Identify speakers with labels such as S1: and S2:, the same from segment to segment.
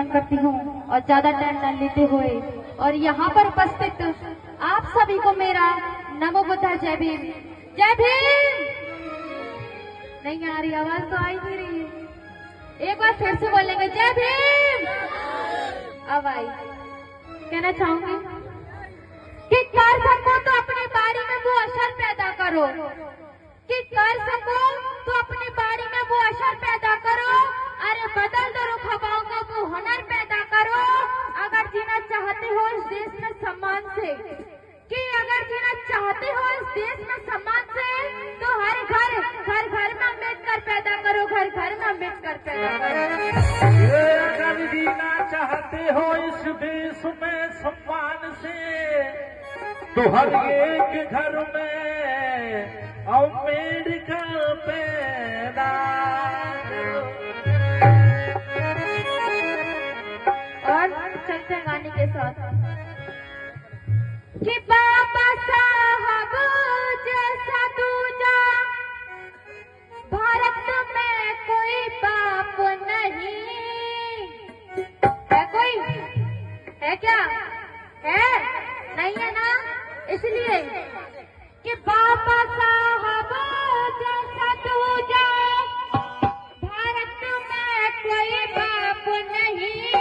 S1: मांग करती हूँ और ज्यादा टाइम न लेते हुए और यहाँ पर उपस्थित आप सभी को मेरा नमो बुद्धा जय भीम। जय भीम। नहीं आ रही आवाज, तो आ ही नहीं रही है। एक बार फिर से बोलेंगे जय भीम। अब आई। कहना चाहूंगी कि कर सको तो अपनी बारी में वो असर पैदा करो, कि कर सको तो अपनी बारी में वो असर पैदा करो। अरे बदल दो रुख हवाओं का वो हुनर पैदा करो। अगर जीना चाहते हो इस देश में सम्मान से, कि अगर जीना चाहते हो इस देश में सम्मान से, तो हर घर में अम्बेडकर पैदा करो, घर घर में अम्बेडकर पैदा करो।
S2: अगर जीना चाहते हो इस देश में सम्मान से, तो हर एक घर में अम्बेडकर पैदा करो।
S1: और चलते हैं गाने के साथ कि बाबा साहब जैसा दूजा भारत में कोई बाप नहीं है। कोई है क्या? है नहीं है ना? इसलिए कि बाबा साहब जैसा दूजा भारत में कोई बाप नहीं।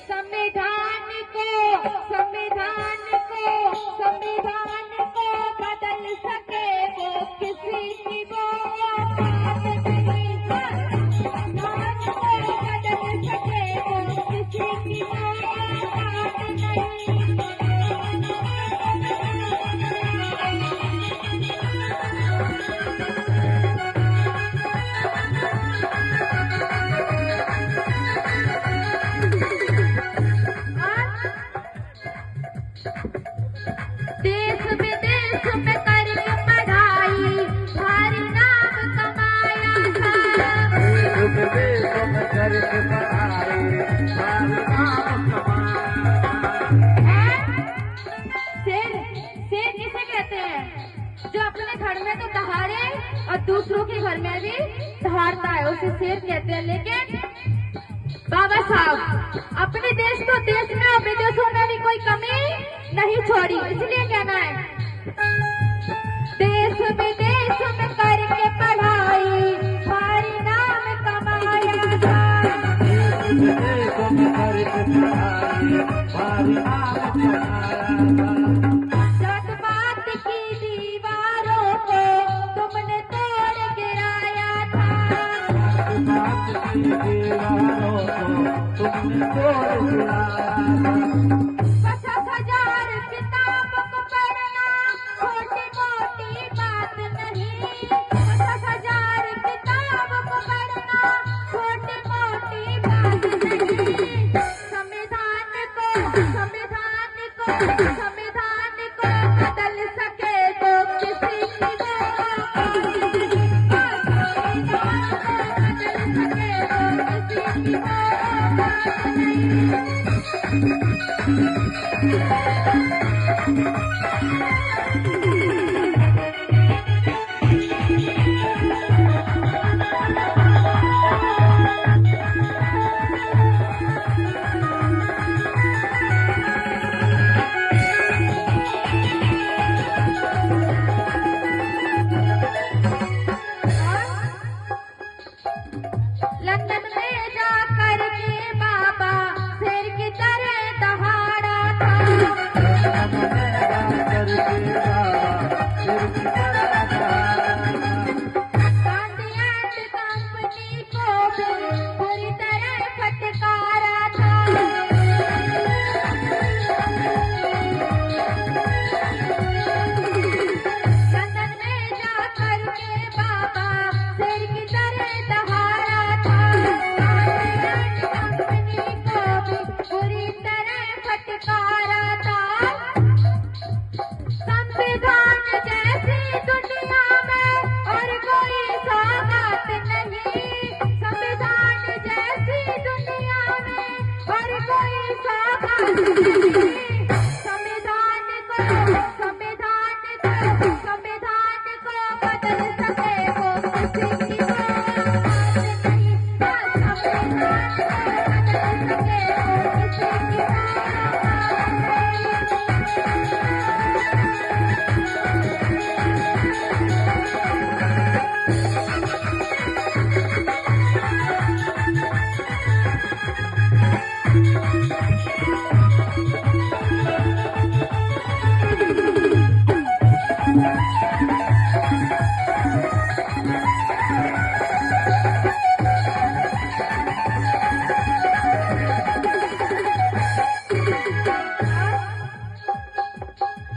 S1: संविधान को बदल सके वो किसी की वो औकात नहीं। संविधान को बदल सके वो किसी की वो औकात नहीं। देश विदेश में करके पढ़ाई भारी नाम कमाया था।
S2: देश विदेश में करके पढ़ाई भारी नाम कमाया।
S1: शेर किसे कहते हैं? जो अपने घर में तो दहाड़े और दूसरों के घर में भी दहाड़ता है, उसे शेर कहते हैं। लेकिन बाबा साहब अपने देश को देश में और विदेशों में भी कोई कमी नहीं छोड़ी। इसलिए कहना है देश विदेश में करके पढ़ाई भारी नाम कमाया था।
S2: देश विदेश में करके पढ़ाई भारी नाम कमाया।
S1: जात-पात की दीवारों को तुमने तोड़ गिराया था।
S2: जात-पात की दीवारों को तुमने तोड़ गिराया था।
S1: 50,000 किताबों को पढ़ना छोटी मोटी बात नहीं। 50,000 किताबों को पढ़ना छोटी मोटी बात नहीं। संविधान को बदल सके तो किसी की वो औकात नहीं। संविधान को बदल सके तो किसी की वो औकात नहीं। लंदन में जाकर के बाबा शेर की तरह दहाड़ा था। गांधी एंड कंपनी को भी पूरी तरह फटकारा था। लंदन में जाकर के बाबा शेर की तरह दहाड़ा था। गांधी एंड कंपनी को भी पूरी तरह फटकारा था। संविधान जैसी दुनिया में और कोई सौगात नहीं। संविधान जैसी दुनिया में और कोई सौगात नहीं। संविधान को बदल सके वो किसी की वो औकात नहीं। संविधान को बदल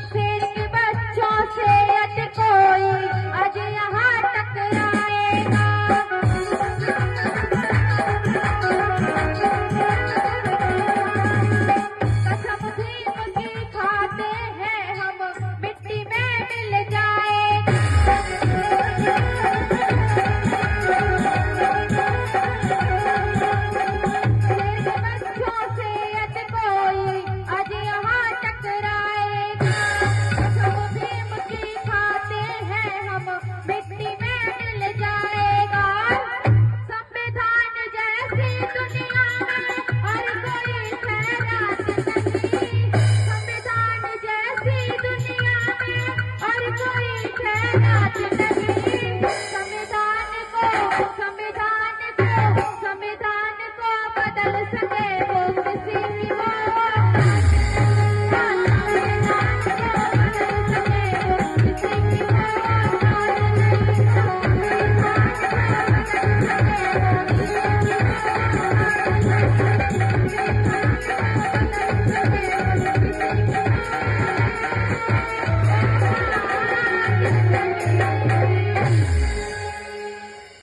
S1: शेर के बच्चों से यदि कोई आज यहाँ टकराएगा, कसम भीम की खाते हैं हम, मिट्टी में मिल जाएगा। शेर के बच्चों से यदि कोई आज यहाँ टकराएगा, कसम भीम की खाते हैं हम, मिट्टी में मिल जाएगा। संविधान जैसी दुनिया